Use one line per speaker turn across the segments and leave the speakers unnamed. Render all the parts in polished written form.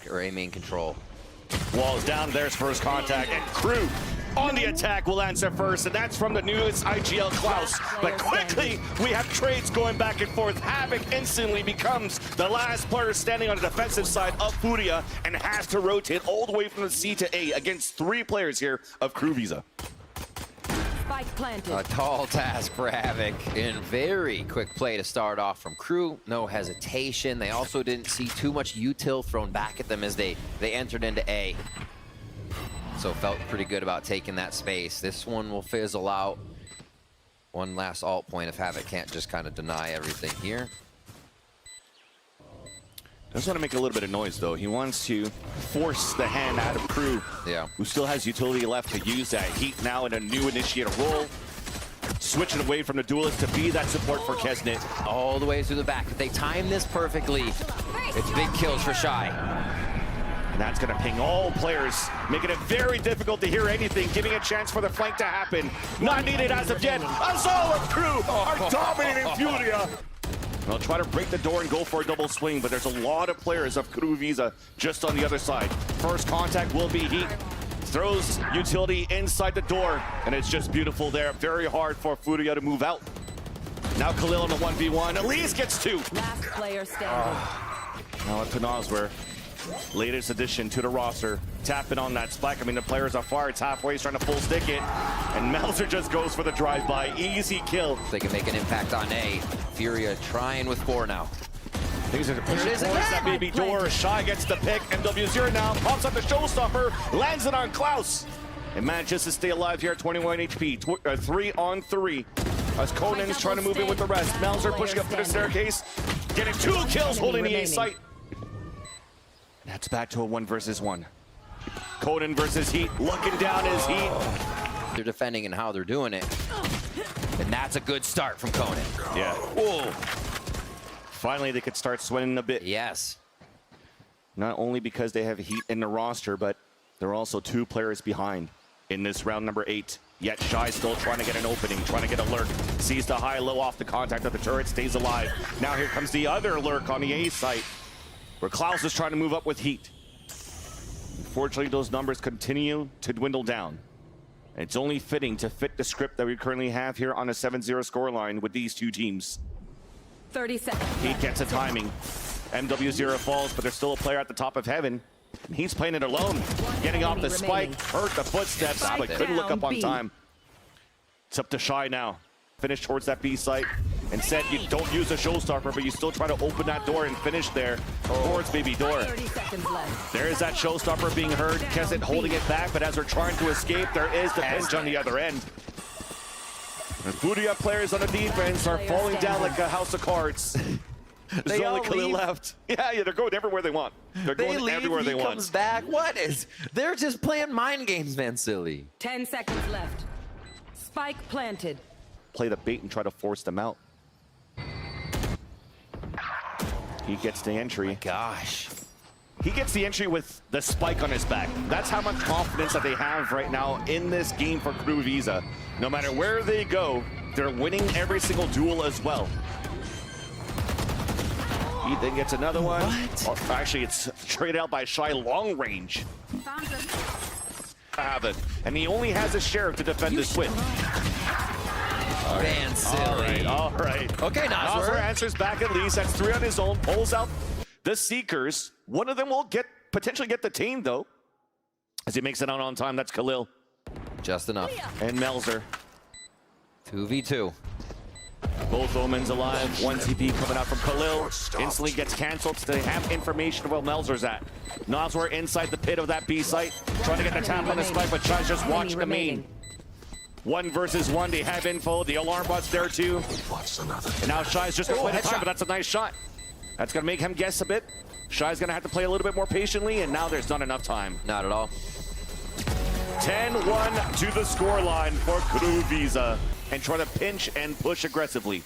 or A main control.
Walls down, there's first contact, and Crew on the attack will answer first, and that's from the newest IGL Klaus. But quickly, we have trades going back and forth. Havoc instantly becomes the last player standing on the defensive side of FURIA and has to rotate all the way from the C to A against 3 players here of Crew Visa.
A tall task for Havoc in very quick play to start off from Crew. No hesitation. They also didn't see too much util thrown back at them as they entered into A. So felt pretty good about taking that space. This one will fizzle out. One last alt point if Havoc can't just kind of deny everything here.
Does want to make a little bit of noise, though. He wants to force the hand out of Crew, who still has utility left to use that. Heat now in a new initiator role. Switching away from the duelist to be that support for Kesnet.
All the way through the back. If they time this perfectly, it's big kills for Shy.
And that's going to ping all players, making it very difficult to hear anything, giving a chance for the flank to happen. Not needed as of yet. Azal of Crew are dominating FURIA. They'll try to break the door and go for a double swing, but there's a lot of players of Crew Visa just on the other side. First contact will be Heat. Throws utility inside the door, and it's just beautiful there. Very hard for FURIA to move out. Now Khalil on the 1v1. Elise gets 2.
Last player standing.
Now to Noswer. Latest addition to the roster. Tapping on that spike. I mean, the players are far. It's halfway. He's trying to full stick it. And Melzer just goes for the drive-by. Easy kill.
They can make an impact on A. FURIA trying with 4 now.
Things are pushing towards that baby door. Shy gets the pick. MW0 now pops up the showstopper. Lands it on Klaus. And manages to stay alive here at 21 HP. 3 on 3. As Conan's trying to move in with the rest. Melzer pushing up to the staircase. Getting 2 kills holding the A site. That's back to a 1 versus 1. Conan versus Heat. Looking down is Heat.
They're defending and how they're doing it. And that's a good start from Conan.
Yeah. Whoa. Finally, they could start sweating a bit.
Yes.
Not only because they have Heat in the roster, but they're also 2 players behind in this round number 8. Yet Shy still trying to get an opening, trying to get a lurk. Sees the high-low off the contact of the turret, stays alive. Now here comes the other lurk on the A site, where Klaus is trying to move up with Heat. Unfortunately, those numbers continue to dwindle down. It's only fitting to fit the script that we currently have here on a 7-0 scoreline with these 2 teams.
30 seconds.
Heat gets a timing. MW0 falls, but there's still a player at the top of heaven. And he's playing it alone. Getting off the spike, hurt the footsteps, but couldn't look up on time. It's up to Shy now. Finish towards that B site. And said you don't use a showstopper, but you still try to open that door and finish there towards baby door.
30 seconds left.
There is that showstopper being heard. Kesset holding it back, but as we're trying to escape, there is the pinch on the other end. The FURIA players on the defense are falling down like a house of cards. There's only Khalil left. Yeah, they're going everywhere they want. They're going everywhere they want.
He comes back. What is? They're just playing mind games, man. Silly.
10 seconds left. Spike planted.
Play the bait and try to force them out. He gets the entry.
Oh my gosh.
He gets the entry with the spike on his back. That's how much confidence that they have right now in this game for Crew Visa. No matter where they go, they're winning every single duel as well. He then gets another one. What? Oh, actually, it's traded out by Shy long range. Havoc. And he only has a sheriff to defend this win.
Man, silly.
All right.
Okay,
Noswer answers back at least. That's 3 on his own. Pulls out the Seekers. One of them will potentially get detained, though. As he makes it out on time, that's Khalil.
Just enough.
And Melzer.
2v2.
Both Omens alive. 1 TP coming out from Khalil. Instantly gets canceled, so they have information of where Melzer's at. Noswer inside the pit of that B site. Trying to get the tap on the spike, but Shy's just watching the main. 1 versus 1, they have info. The alarm bot's there too. And now Shy's just gonna play the time, but that's a nice shot. That's gonna make him guess a bit. Shy's gonna have to play a little bit more patiently, and now there's not enough time.
Not at all.
10-1 to the scoreline for Crew Visa. And try to pinch and push aggressively.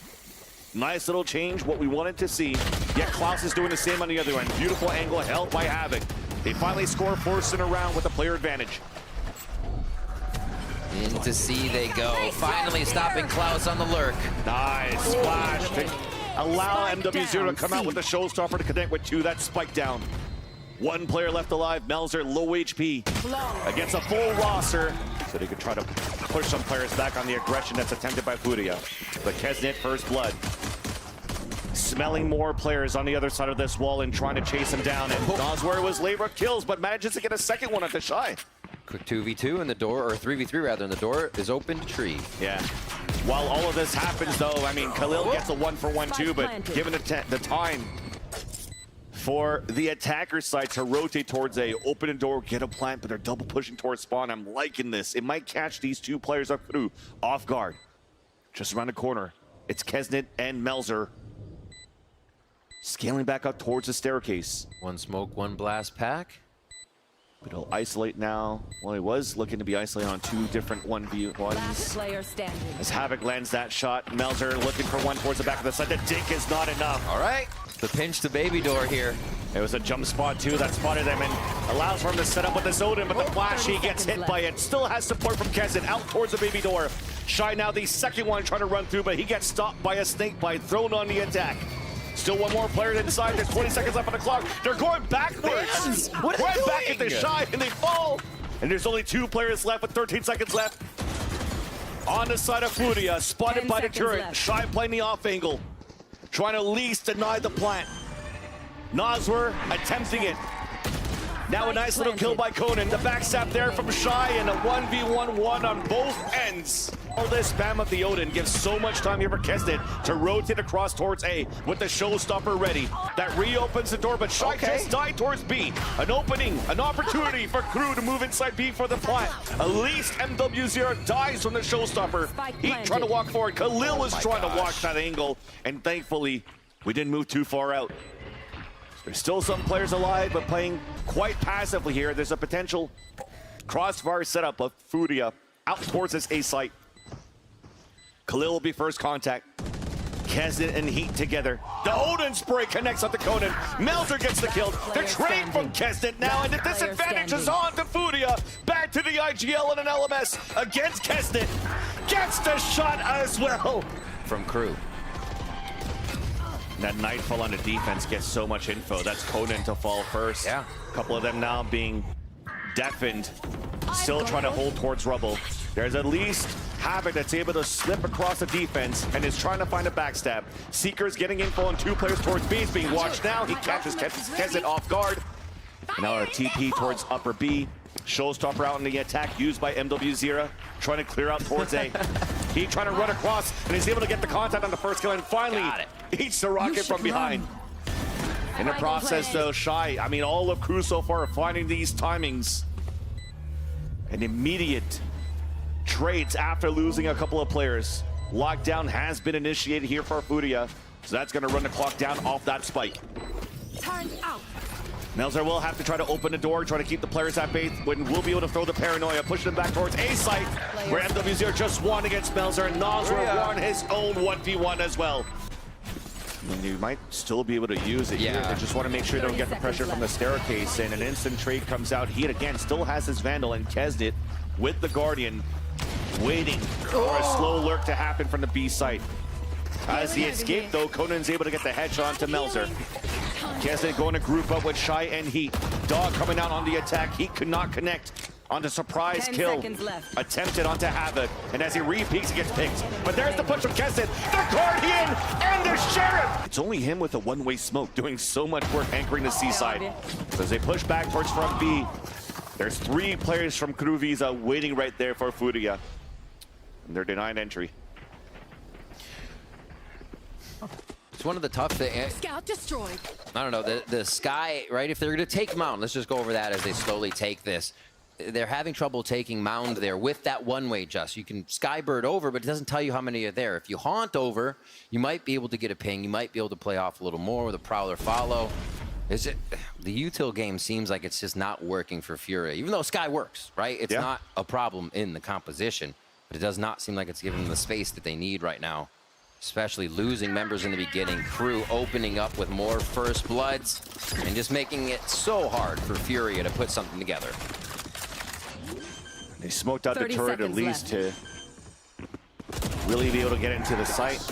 Nice little change, what we wanted to see. Yet Klaus is doing the same on the other end. Beautiful angle held by Havoc. They finally score first in a round with a player advantage.
Into C they go. Finally stopping Klaus on the lurk.
Nice splash to allow MW0 to come out with the showstopper to connect with 2. That spike down. One player left alive. Melzer, low HP against a full roster. So they could try to push some players back on the aggression that's attempted by FURIA. But Kesnet, first blood. Smelling more players on the other side of this wall and trying to chase him down. And Nosware was labor kills, but manages to get a second one at the Shy.
Quick 2v2 in the door, or 3v3 rather, and the door is open to tree.
Yeah. While all of this happens, though, I mean, Khalil gets a 1-for-1 too, but given the time for the attacker side to rotate towards A, open a door, get a plant, but they're double pushing towards spawn. I'm liking this. It might catch these two players up through off guard. Just around the corner, it's Kesnet and Melzer scaling back up towards the staircase.
One smoke, one blast pack.
But he'll isolate now. Well, he was looking to be isolated on two different 1v1s.
Last player standing.
As Havoc lands that shot, Melzer looking for one towards the back of the side. The dink is not enough.
All right, the pinch to baby door here.
It was a jump spot too that spotted him and allows for him to set up with the Odin, but the flash, he gets hit by it. Still has support from Kesnet out towards the baby door. Shy now the second one trying to run through, but he gets stopped by a snake bite thrown on the attack. Still one more player inside. There's 20 seconds left on the clock. They're going backwards. Right back at the Shy, and they fall. And there's only two players left with 13 seconds left. On the side of FURIA, spotted by the turret.
Left.
Shy playing the off angle. Trying to at least deny the plant. Noswer attempting it. Now a nice little kill by Conan. The backstab there from Shy and a 1v1 on both ends. All this spam of the Odin gives so much time here for Kesnet to rotate across towards A with the showstopper ready. That reopens the door, but Shy just died towards B. An opening, an opportunity for Crew to move inside B for the plant. At least MW0 dies from the showstopper. He trying to walk forward. Khalil was trying to walk that angle, and thankfully, we didn't move too far out. There's still some players alive, but playing quite passively here. There's a potential crossfire setup of FURIA out towards this A site. Khalil will be first contact. Kesnet and Heat together. The Odin spray connects on to Conan. Melzer gets the kill. The trade from Kesnet now, and the disadvantage is on to FURIA. Back to the IGL and an LMS against Kesnet. Gets the shot as well.
From Crew.
That Nightfall on the defense gets so much info. That's Conan to fall first.
Yeah.
A couple of them now being deafened. Still trying to hold towards rubble. There's at least Havoc that's able to slip across the defense and is trying to find a backstab. Seeker's getting info on two players towards B. He's being watched now. He catches Kesnet off guard. Now a TP towards upper B. Showstopper out in the attack used by MW0. Trying to clear out towards A. He trying to run across and he's able to get the contact on the first kill and finally eats the rocket from behind. In the process though, Shy, I mean all of Crew so far finding these timings. An immediate trades after losing a couple of players. Lockdown has been initiated here for FURIA, so that's going to run the clock down off that spike.
Time out.
Melzer will have to try to open the door, try to keep the players at bay, when we'll be able to throw the paranoia, pushing them back towards A site, where MW0 just won against Melzer, and Noswer won his own 1v1 as well. I mean, you might still be able to use it here. They just want to make sure they don't get the pressure from the staircase, and an instant trade comes out. Heat again still has his Vandal, and Kesnet with the Guardian waiting for a slow lurk to happen from the B site. As he escaped though, Conan's able to get the headshot onto Melzer. Kesnet going to group up with Shy and Heat. Dog coming out on the attack. Heat could not connect on the surprise kill. Attempted onto Havoc. And as he re-peeks, he gets picked. But there's the push from Kesnet. The Guardian and the Sheriff. It's only him with a one-way smoke doing so much work anchoring the C side. So as they push back towards front B, there's three players from Crew Visa waiting right there for FURIA. And they're denied entry.
It's one of the tough things.
Scout destroyed.
I don't know, the Sky, right? If they're going to take Mound, let's just go over that as they slowly take this. They're having trouble taking Mound there with that one-way just. You can Skybird over, but it doesn't tell you how many are there. If you haunt over, you might be able to get a ping. You might be able to play off a little more with a Prowler follow. The util game seems like it's just not working for FURIA, even though Sky works, right? It's not a problem in the composition, but it does not seem like it's giving them the space that they need right now. Especially losing members in the beginning, Crew opening up with more first bloods, and just making it so hard for FURIA to put something together.
They smoked out the turret at least to really be able to get into the site.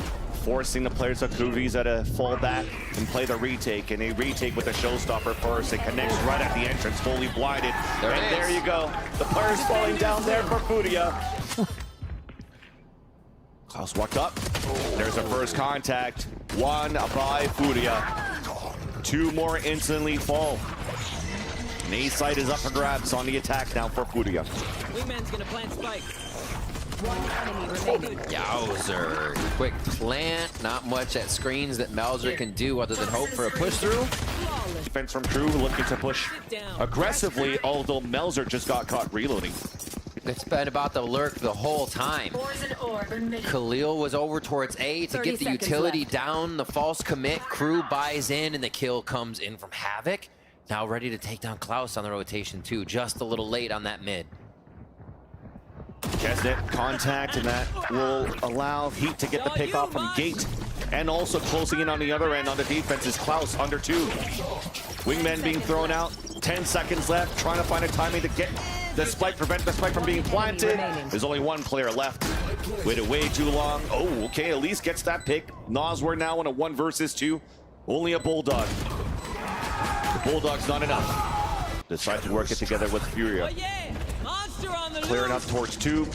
forcing the players of FURIA to fall back and play the retake, and a retake with a showstopper first. It connects right at the entrance, fully blinded. There you go. The players falling down there for FURIA. Klaus walked up. There's a first contact. One by FURIA. Two more instantly fall. And A site is up for grabs on the attack now for FURIA.
Wingman's gonna plant spike.
One enemy remaining.
Yowzer. Quick plant. Not much at screens that Melzer can do other than hope for a push through.
Defense from Crew looking to push aggressively, although Melzer just got caught reloading.
It's been about the lurk the whole time. Khalil was over towards A to
30
get the
seconds
utility
left.
down. The false commit. Crew buys in, and the kill comes in from Havoc. Now ready to take down Klaus on the rotation too. Just a little late on that mid.
Kesnet contact, and that will allow Heat to get the pick off from Gate. And also closing in on the other end on the defense is Klaus, under 2. Wingman being thrown out. 10 seconds left, trying to find a timing to get the spike, prevent the spike from being planted. There's only one player left. Waited way too long. Oh, okay, Elise gets that pick. Noswer now in a 1 versus 2. Only a Bulldog. The Bulldog's not enough. Decide to work it together with FURIA.
Oh yeah! Monster on the
Clearing up
loose!
towards 2.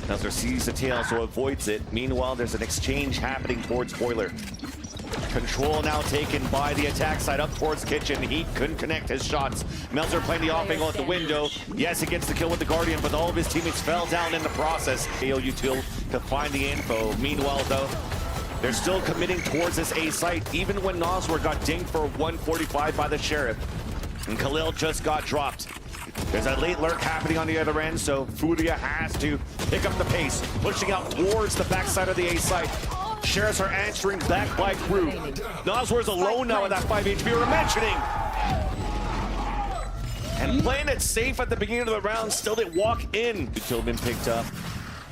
Melzer sees the tail, so avoids it. Meanwhile, there's an exchange happening towards Boiler. Control now taken by the attack side up towards Kitchen. Heat couldn't connect his shots. Melzer playing the off angle at the window. Yes, he gets the kill with the Guardian, but all of his teammates fell down in the process. AOU Util to find the info. Meanwhile, though, they're still committing towards this A site, even when Noswer got dinged for 145 by the Sheriff. And Khalil just got dropped. There's a late lurk happening on the other end, so FURIA has to pick up the pace, pushing out towards the backside of the A site. Sheriffs are answering back by Crew. Noswer's alone now in that 5 HP we were mentioning. And playing it safe at the beginning of the round, still didn't walk in. Utilman picked up.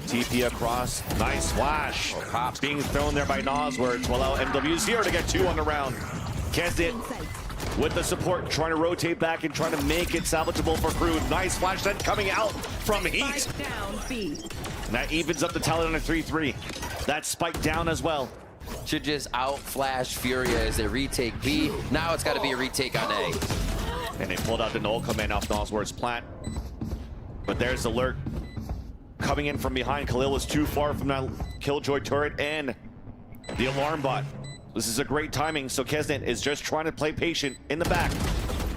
TP across. Nice flash. Pops being thrown there by Noswer to allow MW0 to get 2 on the round. Kesnet with the support, trying to rotate back and trying to make it salvageable for Crew. Nice flash then coming out from Heat.
Spike down B.
And that evens up the tally on a 3-3. That spike down as well.
Should just outflash FURIA as they retake B. Now it's got to be a retake on A.
And they pulled out the null command off Noswer's plant. But there's the lurk coming in from behind. Khalil was too far from that Killjoy turret and the alarm bot. This is a great timing, so Kesnet is just trying to play patient in the back.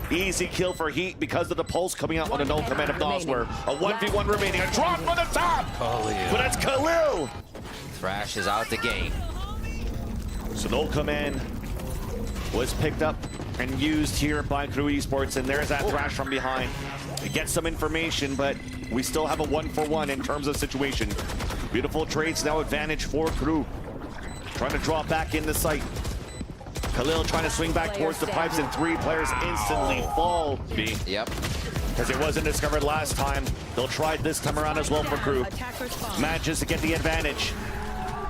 Easy kill for Heat because of the pulse coming out on the null command of Noswer. A 1v1 remaining, a drop on the top! But that's Khalil!
Thrash is out the game.
So null command was picked up and used here by Crew Esports, and there's that Thrash from behind. It gets some information, but we still have a 1-for-1 in terms of situation. Beautiful trades, now advantage for Crew. Trying to draw back in the site. Khalil trying to swing back towards the pipes, and 3 players instantly fall. B.
Yep.
Because it wasn't discovered last time. They'll try this time around as well for Crew. Manages to get the advantage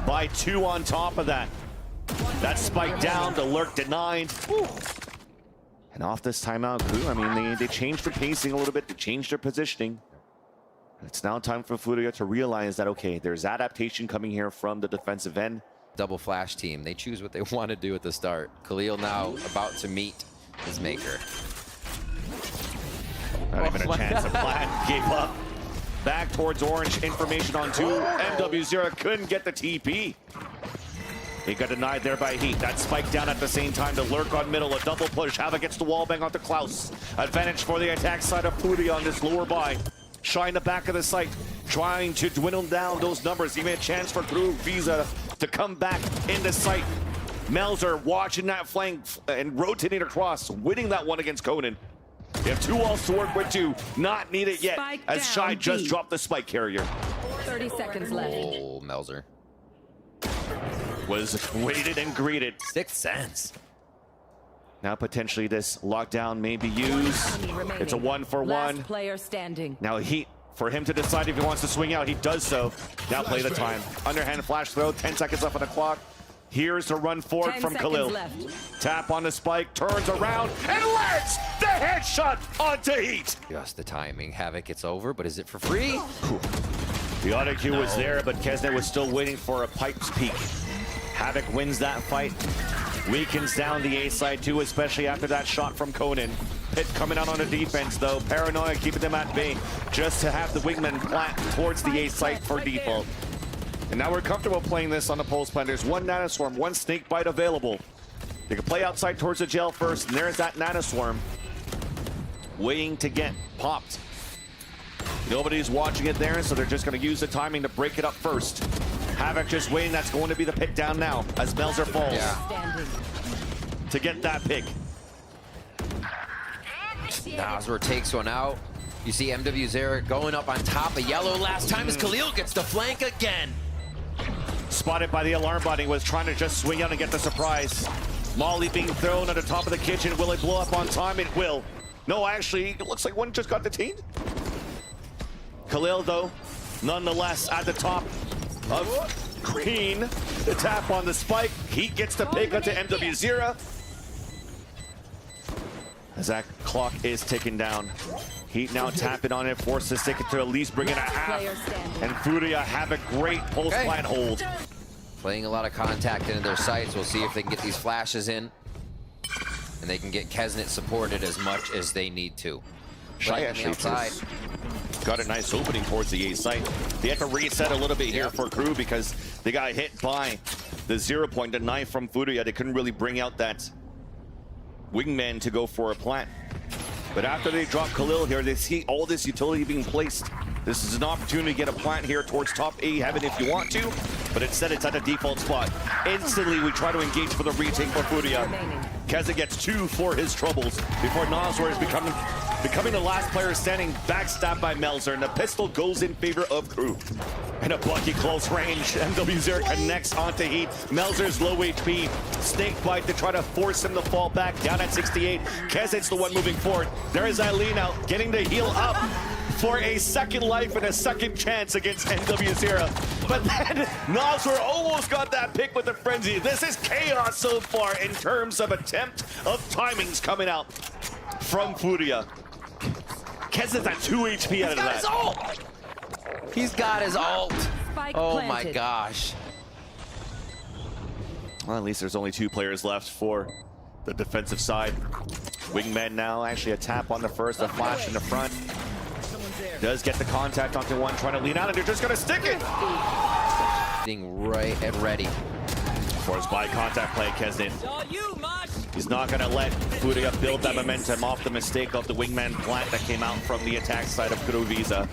by 2 on top of that. That spike down, the lurk denied. Woo. And off this timeout, Crew, I mean, they changed the pacing a little bit, they changed their positioning. It's now time for FURIA to realize that, okay, there's adaptation coming here from the defensive end.
Double flash team. They choose what they want to do at the start. Khalil now about to meet his maker.
Not even a chance to plan. Gave up. Back towards orange. Information on 2. MW0 couldn't get the TP. He got denied there by Heat. That spike down at the same time to lurk on middle. A double push. Havoc gets the wall bang onto Klaus. Advantage for the attack side of FURIA on this lower buy. Shine the back of the site. Trying to dwindle down those numbers. Even a chance for Crew Visa to come back in the site. Melzer watching that flank and rotating across, winning that one against Conan. They have 2 walls to work with too. Not needed yet,
Spike
as Shy
down,
just
B.
dropped the spike carrier.
30 seconds left.
Oh, Melzer.
Was waited and greeted.
6th sense.
Now potentially this lockdown may be used.
Enemy remaining.
It's a 1-for-1.
Last player standing.
Now Heat, for him to decide if he wants to swing out, he does so. Now play the time. Underhand flash throw, 10 seconds left on the clock. Here's the run forward
10
from
seconds
Khalil.
left.
Tap on the spike, turns around, and lands the headshot onto Heat.
Just the timing. Havoc gets over, but is it for free?
The auto cue was there, but Kesnet was still waiting for a pipes peak. Havoc wins that fight. Weakens down the A side too, especially after that shot from Conan. Pit coming out on the defense though. Paranoia keeping them at bay just to have the wingman plant towards the A site for default. And now we're comfortable playing this on the pulse plan. There's one Nanoswarm, one Snake Bite available. They can play outside towards the jail first, and there's that Nanoswarm waiting to get popped. Nobody's watching it there, so they're just going to use the timing to break it up first. Havoc just waiting. That's going to be the pick down now as Melzer falls to get that pick.
Nasr takes one out. You see MWZera going up on top of yellow. Last time as Khalil gets the flank again.
Spotted by the alarm button. He was trying to just swing out and get the surprise. Molly being thrown at the top of the kitchen. Will it blow up on time? It will. No, actually, it looks like one just got detained. Khalil, though, nonetheless, at the top of green. The tap on the spike. Heat gets the pick onto MWZera. As that clock is ticking down. Heat now tapping on it, forced to stick it to at least bring it a half. And FURIA have a great pulse plant hold.
Playing a lot of contact into their sights. We'll see if they can get these flashes in. And they can get Kesnet supported as much as they need to.
Shy actually just got a nice opening towards the A site. They had to reset a little bit here for Crew because they got hit by the 0 point, the knife from FURIA. They couldn't really bring out that wingman to go for a plant. But after they drop Khalil here, they see all this utility being placed. This is an opportunity to get a plant here towards top A heaven if you want to, but instead it's at a default spot. Instantly, we try to engage for the retake for FURIA. Keza gets 2 for his troubles before Nasr is becoming the last player standing, backstabbed by Melzer, and the pistol goes in favor of Crew. In a plucky close range, MWZera connects onto Heat. Melzer's low HP. Snake Bite to try to force him to fall back down at 68. Kezet's the one moving forward. There is Eileen out, getting the heal up for a second life and a second chance against MWZera. But then Nasr almost got that pick with the frenzy. This is chaos so far in terms of attempt of timings coming out from FURIA. Kezet's at 2 HP out of that.
His ult! He's got his ult.
Spike
Oh
planted.
my gosh.
Well, at least there's only 2 players left for the defensive side. Wingman now, actually a tap on the first, a flash in the front. Does get the contact onto one, trying to lean out, and they're just gonna stick it!
Being right and ready.
Forced by contact play, Kesnet.
It's all you, Mosh.
He's not gonna let FURIA build that momentum off the mistake of the wingman plant that came out from the attack side of Kuroviza.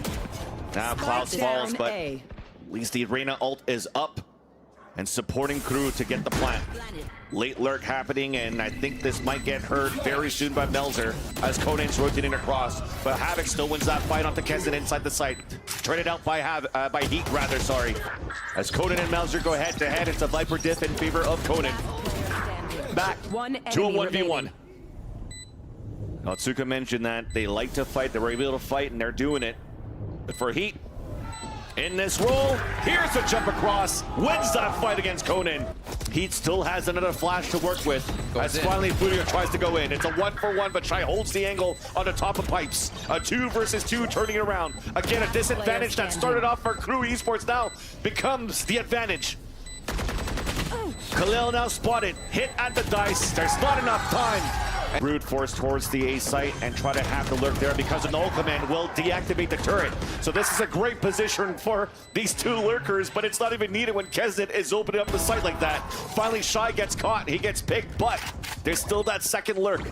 Now Klaus falls, but at least the Arena ult is up and supporting Crew to get the plant. Late lurk happening, and I think this might get heard very soon by Melzer as Conan's rotating across. But Havoc still wins that fight onto Kesnet inside the site. Traded out by Heat, rather, sorry. As Conan and Melzer go head to head, it's a Viper diff in favor of Conan. Back to a 1v1. Natsuka mentioned that they like to fight, they were able to fight, and they're doing it. But for Heat, in this role, here's the jump across, wins that fight against Conan. Heat still has another flash to work with as finally FURIA tries to go in. It's a 1-for-1, but Shai holds the angle on the top of pipes. A 2 versus 2 turning it around. Again, a disadvantage that started off for Crew Esports now becomes the advantage. Khalil now spotted, hit at the dice. There's not enough time. Brute force towards the A site and try to have the lurk there because an ult command will deactivate the turret. So this is a great position for these 2 lurkers, but it's not even needed when Kesnet is opening up the site like that. Finally, Shai gets caught. He gets picked, but there's still that second lurk.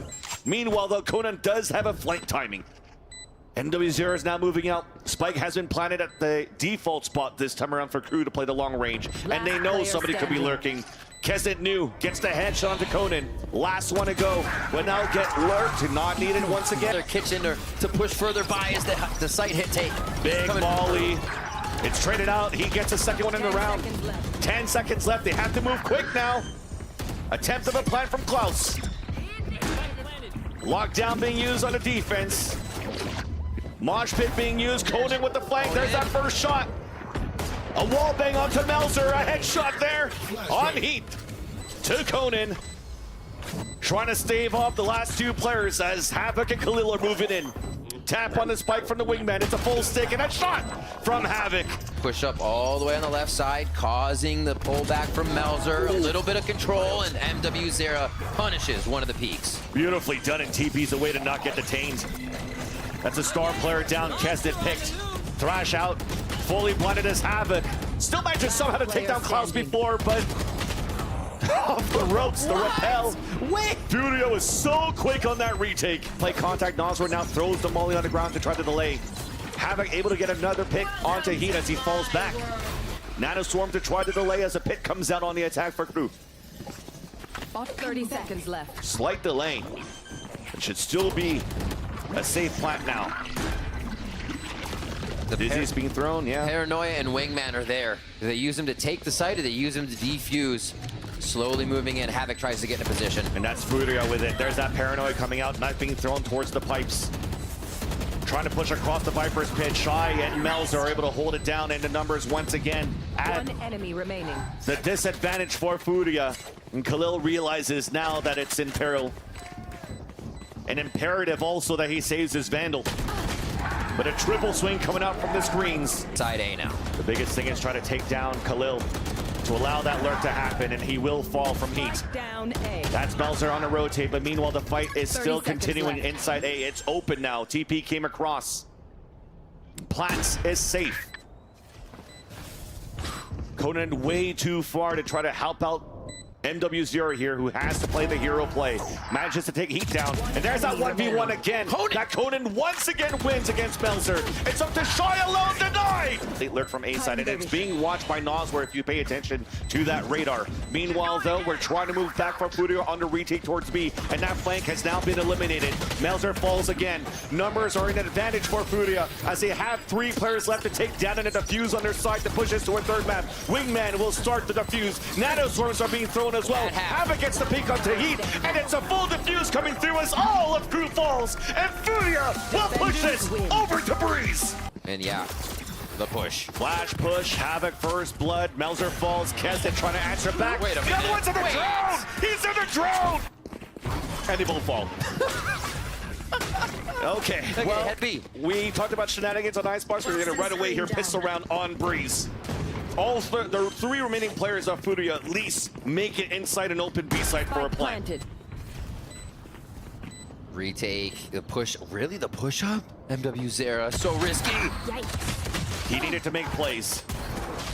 Meanwhile, though, Conan does have a flank timing. MWZera is now moving out. Spike has been planted at the default spot this time around for Crew to play the long range. And they know somebody could be lurking. Kesnet knew, gets the headshot onto Conan. Last one to go, but now get lurked, not needed once again.
Their kitchen to push further by as the site hit take.
Big volley. It's traded out. He gets a second one in the round. 10 seconds left. They have to move quick now. Attempt of a plant from Klaus. Lockdown being used on the defense. Mosh pit being used. Conan with the flank. There's that first shot. A wall bang onto Melzer. A headshot there on Heat to Conan. Trying to stave off the last 2 players as Havoc and Khalil are moving in. Tap on the spike from the wingman. It's a full stick and a shot from Havoc.
push up all the way on the left side, causing the pullback from Melzer. A little bit of control, and MW0 punishes one of the peaks.
Beautifully done, and TP's a way to not get detained. That's a star player down. Kesnet picked. Thrash out, fully blinded as Havoc. Still manages somehow to take down Klaus before, but off the ropes, the rappel. Wait! FURIA was so quick on that retake. Play contact, Nosworth now throws the molly on the ground to try to delay. Havoc able to get another pick onto Heat as he falls back. Nanoswarm to try to delay as a pit comes out on the attack for Crew.
30 seconds left.
Slight delay. It should still be a safe plant now. The Dizzy's being thrown, yeah.
Paranoia and Wingman are there. Do they use him to take the site, or they use him to defuse? Slowly moving in, Havoc tries to get in a position.
And that's FURIA with it. There's that Paranoia coming out, knife being thrown towards the pipes. Trying to push across the Viper's pit. Shy and Melzer are able to hold it down into numbers once again.
One enemy remaining.
The disadvantage for FURIA. And Khalil realizes now that it's in peril. An imperative also that he saves his Vandal. But a triple swing coming out from the screens.
Side A now.
The biggest thing is try to take down Khalil to allow that lurk to happen, and he will fall from Heat.
Down A.
That's Melzer on the rotate, but meanwhile the fight is
30
still
seconds
continuing
left.
inside A. It's open now. TP came across. Plants is safe. Conan way too far to try to help out MW0 here, who has to play the hero play. Manages to take Heat down, and there's that 1v1 again. That Conan once again wins against Melzer. It's up to Shy alone, denied! They lurk from A side, and it's being watched by Nosworth if you pay attention to that radar. Meanwhile, though, we're trying to move back from FURIA on the retake towards B, and that flank has now been eliminated. Melzer falls again. Numbers are an advantage for FURIA, as they have 3 players left to take down and a defuse on their side to push us to a third map. Wingman will start the defuse. Nanoswarms are being thrown as well. Havoc gets the peek onto Heat, and it's a full defuse coming through as all of Crew falls, and FURIA will push this over to Breeze.
And yeah, the push.
Flash push, Havoc first blood, Melzer falls, Kesnet trying to answer back.
Wait a
The other one's in the
minute.
drone! He's in the drone! And they both fall. Okay, well,
head B.
we talked about shenanigans on Esports. We're gonna right away here pistol round on Breeze. All the 3 remaining players of FURIA at least make it inside an open B site for a plant.
Planted.
Retake, the push, really the push up? MW0, so risky.
He needed to make plays.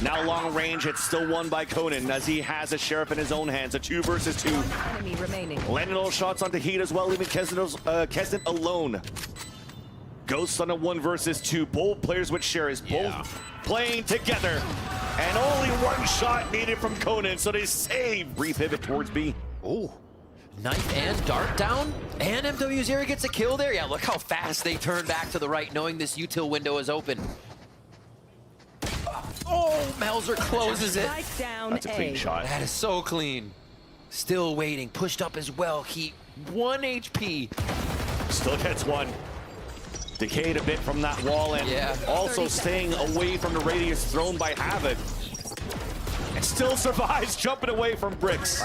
Now long range, it's still won by Conan as he has a sheriff in his own hands. A 2 versus 2.
Enemy remaining.
Landing little shots onto Heat as well, leaving Kesnet alone. Ghosts on a 1 versus 2. Both players with shares, both playing together. And only 1 shot needed from Conan, so they save. Repivot towards B.
Oh, knife and dart down, and MW0 gets a kill there. Yeah, look how fast they turn back to the right, knowing this util window is open. Oh, Melzer closes it.
Strike down
That's a clean
A.
shot.
That is so clean. Still waiting, pushed up as well. Heat 1 HP.
Still gets 1. Decayed a bit from that wall, and also staying away from the radius thrown by Havoc. And still survives, jumping away from bricks.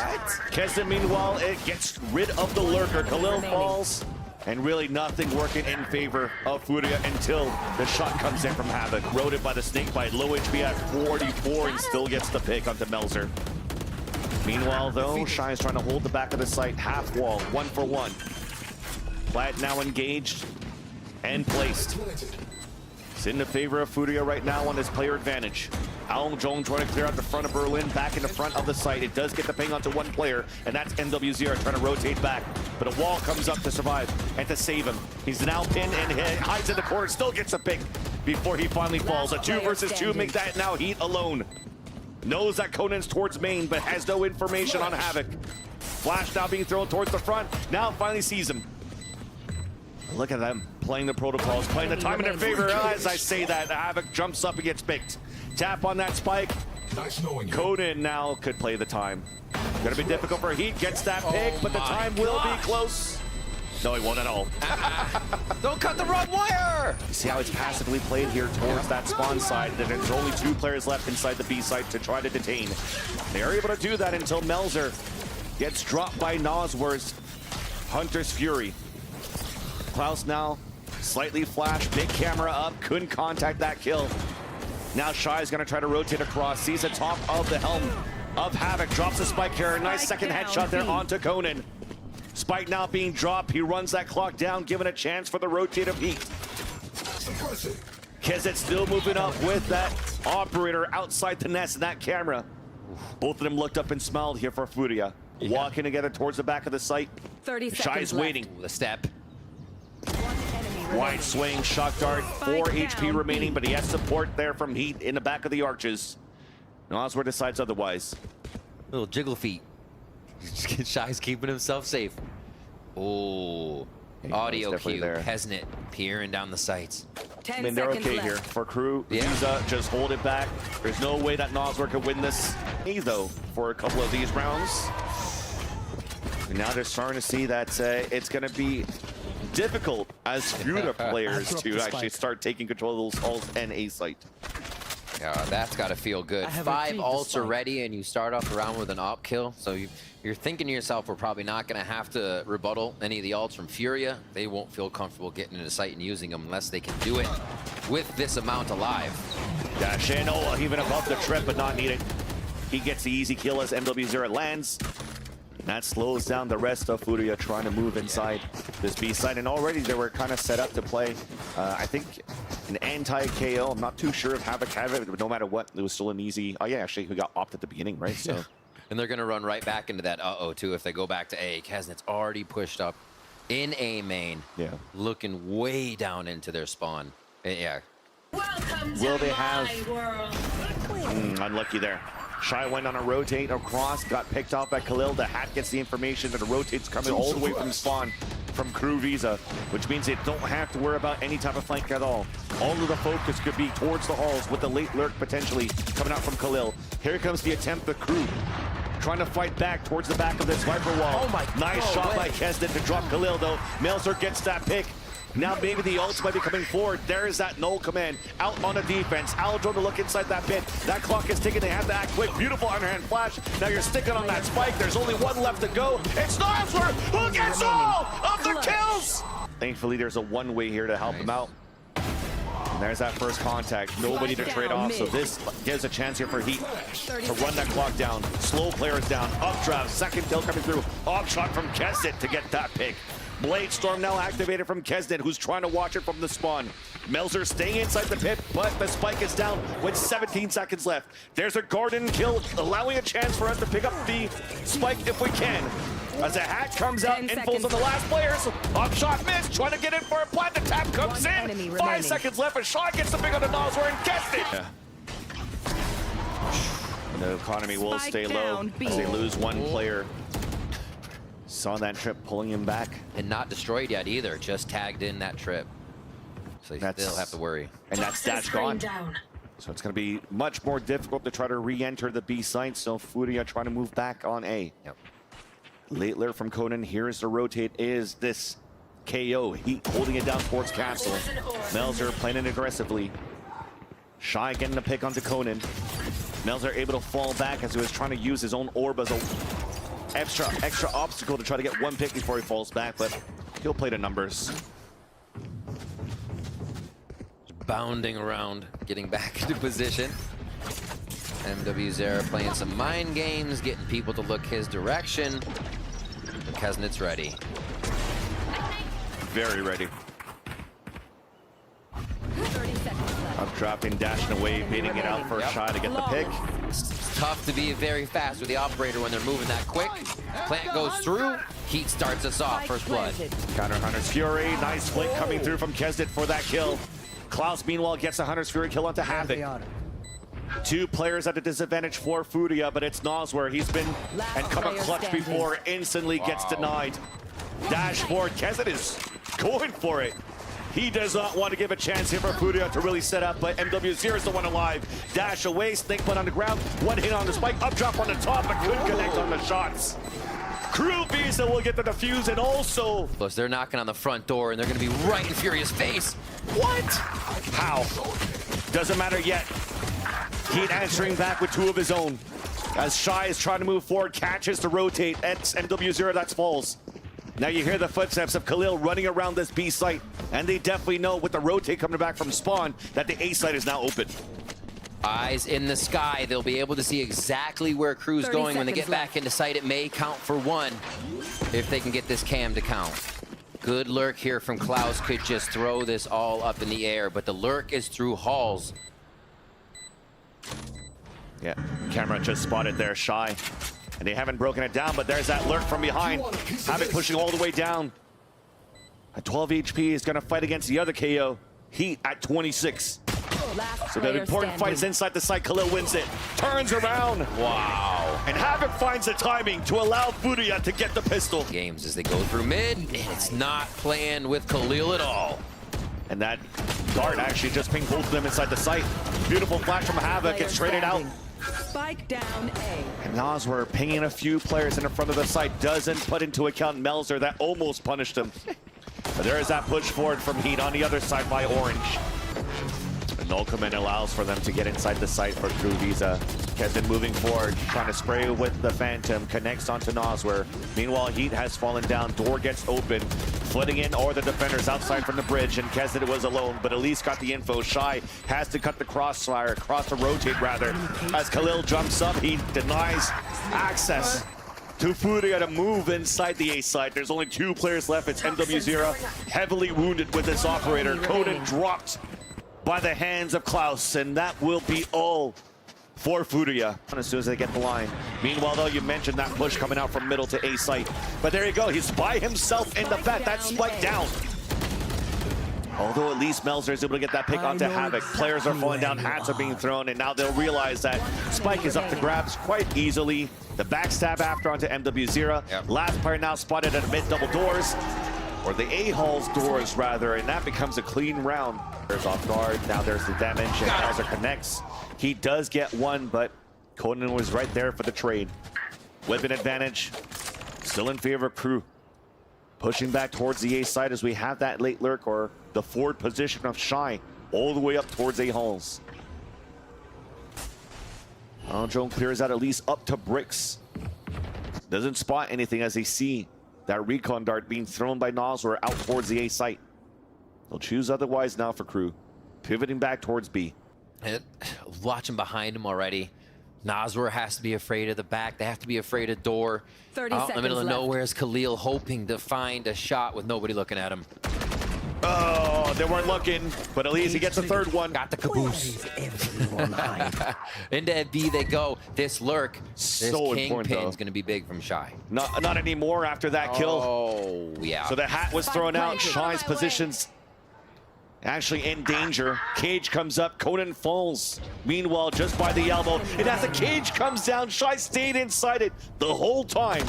Kesnet, meanwhile, it gets rid of the lurker. Khalil falls, and really nothing working in favor of FURIA until the shot comes in from Havoc. Rode it by the snakebite, low HP at 44, and still gets the pick onto Melzer. Meanwhile, though, Shy is trying to hold the back of the site, half wall, 1 for 1. Plat now engaged and placed. It's in the favor of FURIA right now on this player advantage. Al Jones trying to clear out the front of Berlin, back in the front of the site. It does get the ping onto 1 player, and that's MW0 trying to rotate back. But a wall comes up to survive and to save him. He's now pinned and hides in the corner, still gets a pick before he finally falls. A 2 versus 2 makes that now Heat alone. Knows that Conan's towards main, but has no information on Havoc. Flash now being thrown towards the front, now finally sees him. Look at them playing the protocols, playing the time in their favor. As I say that, Havoc jumps up and gets picked. Tap on that spike. Conan now could play the time. Gonna be difficult for Heat, gets that pick, but the time will be close. No, he won't at all.
Don't cut the wrong wire!
You see how it's passively played here towards that spawn side. There's only 2 players left inside the B site to try to detain. They are able to do that until Melzer gets dropped by Nosworth's Hunter's Fury. Klaus now slightly flashed, big camera up, couldn't contact that kill. Now Shy is going to try to rotate across. Sees the top of the helm of Havoc. Drops the spike here. Nice second headshot there onto Conan. Spike now being dropped. He runs that clock down, giving a chance for the rotate of Heat. Kizet still moving up with that operator outside the nest in that camera. Both of them looked up and smiled here for FURIA. Walking together towards the back of the site.
30
Shy
seconds
is
left.
waiting.
The step.
One enemy
Wide
remaining.
swing, shock dart, 4
Spike
HP
down,
remaining,
B.
but he has support there from Heat in the back of the arches. Nosware decides otherwise.
Little jiggle feet. Shy's keeping himself safe. Oh,
Yeah,
audio
he's definitely
cue.
there.
Peasant peering down the sights.
10
I mean, they're
seconds
okay
left.
here. For Crew,
Yeah.
Visa, just hold it back. There's no way that Nosware could win this, though, for a couple of these rounds. And now they're starting to see that it's going to be difficult as FURIA players to actually start taking control of those halls and A site.
That's got to feel good.
I have
5
retrieved the
ults are
spike.
ready, and you start off the round with an op kill. So you're thinking to yourself, we're probably not going to have to rebuttal any of the ults from FURIA. They won't feel comfortable getting into site and using them unless they can do it with this amount alive.
Dash in, oh, even above the trip, but not needed. He gets the easy kill as MW0 lands. That slows down the rest of FURIA trying to move inside this B side. And already they were kind of set up to play, I think, an anti-KO. I'm not too sure if Havoc had it, but no matter what, it was still an easy... Oh, yeah, actually, he got opt at the beginning, right? So.
And they're going to run right back into that uh-oh, too, if they go back to A. Kesnet's already pushed up in A main,
Yeah.
looking way down into their spawn. Yeah.
Will they have... unlucky there. Shy went on a rotate across, got picked off by Khalil. The hat gets the information that the rotate's coming all the way from spawn from Crew Visa, which means they don't have to worry about any type of flank at all. All of the focus could be towards the halls with the late lurk potentially coming out from Khalil. Here comes the attempt, the Crew trying to fight back towards the back of this Viper wall.
Oh my
nice
God,
shot
way.
by Kesnet to drop Khalil though. Melzer gets that pick. Now maybe the ults might be coming forward. There is that null command out on the defense. Aldro to look inside that pit. That clock is ticking. They have to act quick. Beautiful underhand flash. Now you're sticking on that spike. There's only one left to go. It's Nosware who gets all of the kills. Thankfully, there's a one-way here to help him out. And there's that first contact. Nobody to trade off. So this gives a chance here for Heat to run that clock down. Slow players down. Updraft. Second kill coming through. Off shot from Kesnet to get that pick. Blade Storm now activated from Kesnet, who's trying to watch it from the spawn. Melzer staying inside the pit, but the spike is down with 17 seconds left. There's a garden kill, allowing a chance for us to pick up the spike if we can. As a hat comes out,
10
infills on the last players. Up shot missed, trying to get in for a plant. The tap comes
One enemy
in. 5
remaining.
seconds left, a shot gets the pick on the Nosware and Kesnet. The economy will
Spike
stay low
down, B.
as they lose one player. Saw that trip pulling him back.
And not destroyed yet either, just tagged in that trip. So you still have to worry.
And that's Dash gone. So it's going to be much more difficult to try to re-enter the B site. So FURIA trying to move back on A.
Yep.
Late lurk from Conan. Here's the rotate. Is this KO? Heat holding it down towards Castle. Melzer playing it aggressively. Shy getting the pick onto Conan. Melzer able to fall back as he was trying to use his own orb as a extra obstacle to try to get one pick before he falls back, but he'll play the numbers.
Bounding around, getting back into position. MW0 playing some mind games, getting people to look his direction. But Kesnet's ready.
Very ready.
30 seconds left.
Up dropping, dashing away, baiting it out for a shot to get the pick.
It's tough to be very fast with the operator when they're moving that quick. Plant goes through, Heat starts us off,
Spike
first blood.
planted.
Counter Hunter's Fury, nice flick coming through from Kesnet for that kill. Klaus meanwhile gets a Hunter's Fury kill onto Havoc. 2 players at a disadvantage for FURIA, but it's Nosware. He's been and come a
player
clutch
standing.
before, instantly gets denied. Dashboard, Kesnet is going for it. He does not want to give a chance here for FURIA to really set up, but MW0 is the one alive. Dash away, snake put on the ground, one hit on the spike, up drop on the top, but couldn't connect on the shots. Crew Visa will get the defuse, and also...
Plus, they're knocking on the front door, and they're going to be right in FURIA's face.
What? How? Doesn't matter yet. Heat answering back with 2 of his own. As Shy is trying to move forward, catches to rotate. It's MW0 that falls. Now you hear the footsteps of Khalil running around this B site, and they definitely know with the rotate coming back from spawn that the A site is now open.
Eyes in the sky. They'll be able to see exactly where Crew's
30
going when they get
seconds
back into sight. It may count for one if they can get this cam to count. Good lurk here from Klaus. Could just throw this all up in the air, but the lurk is through halls.
Yeah, camera just spotted there, Shy. And they haven't broken it down, but there's that lurk from behind. Havoc pushing all the way down. At 12 HP is gonna fight against the other KO. Heat at 26.
Last
So the
player
important
standing.
fights inside the site. Khalil wins it, turns around.
Wow.
And Havoc finds the timing to allow FURIA to get the pistol.
Games as they go through mid, and it's not playing with Khalil at all.
And that dart actually just pinged both of them inside the site. Beautiful flash from Havoc. It's traded out.
Spike down A.
And Noswer pinging a few players in the front of the site. Doesn't put into account Melzer. That almost punished him. But there is that push forward from Heat on the other side by Orange. And no command allows for them to get inside the site for Crew Visa. Kesden moving forward, trying to spray with the Phantom, connects onto Noswer. Meanwhile, Heat has fallen down, door gets open, flitting in or the defenders outside from the bridge, and Kesden was alone, but at least got the info. Shy has to cut the crossfire, rotate rather. As Khalil jumps up, he denies access to FURIA to move inside the A side. There's only 2 players left. It's MW0, heavily wounded with this operator. Conan dropped by the hands of Klaus, and that will be all for FURIA as soon as they get the line. Meanwhile, though, you mentioned that push coming out from middle to A site. But there you go, he's by himself in the vet. That's Spike down. Although at least Melzer is able to get that pick onto Havoc. Players are falling down, hats are being thrown, and now they'll realize that Spike is up to grabs quite easily. The backstab after onto MW0.
Yep.
Last player now spotted at mid double doors, or the A-Hall's doors rather, and that becomes a clean round. There's off guard, now there's the damage, and Melzer connects. He does get one, but Conan was right there for the trade. Weapon advantage, still in favor of Crew. Pushing back towards the A side as we have that late lurk, or the forward position of Shy, all the way up towards A halls. Drone clears out at least up to bricks. Doesn't spot anything as they see that recon dart being thrown by Noswer out towards the A site. They'll choose otherwise now for Crew. Pivoting back towards B.
Watching behind him already. Noswer has to be afraid of the back. They have to be afraid of door.
30
Out in the middle of
seconds
nowhere is Khalil, hoping to find a shot with nobody looking at him.
Oh, they weren't looking, but at least he gets the third one.
Got the caboose. Into B they go. This lurk, this
So important, though.
Kingpin's going to be big from Shy.
Not anymore after that kill.
Oh, yeah.
So the hat was thrown out. Shy's position's actually in danger. Cage comes up, Conan falls. Meanwhile, just by the elbow, and as the cage comes down, Shy stayed inside it the whole time,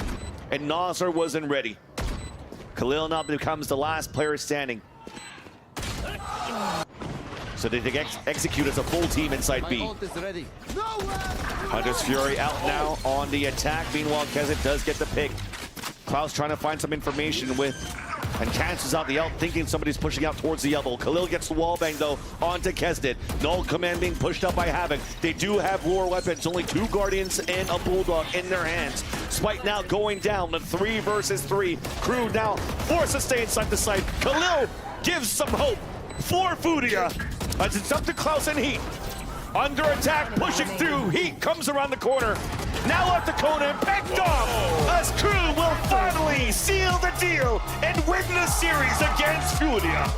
and Noswer wasn't ready. Khalil now becomes the last player standing. So they execute as a full team inside B. Hunter's Fury out now on the attack. Meanwhile, Kesed does get the pick. Klaus trying to find some information with, and cancels out the ult, thinking somebody's pushing out towards the elbow. Khalil gets the wallbang though onto Kesdet. Null command being pushed up by Havoc. They do have lore weapons, only 2 Guardians and a Bulldog in their hands. Spike now going down to 3 versus 3. Crew now forced to stay inside the site. Khalil gives some hope for FURIA as it's up to Klaus and Heat. Under attack, pushing through. Heat comes around the corner. Now up to Conan, picked off as Crew will finally seal the deal and win the series against FURIA.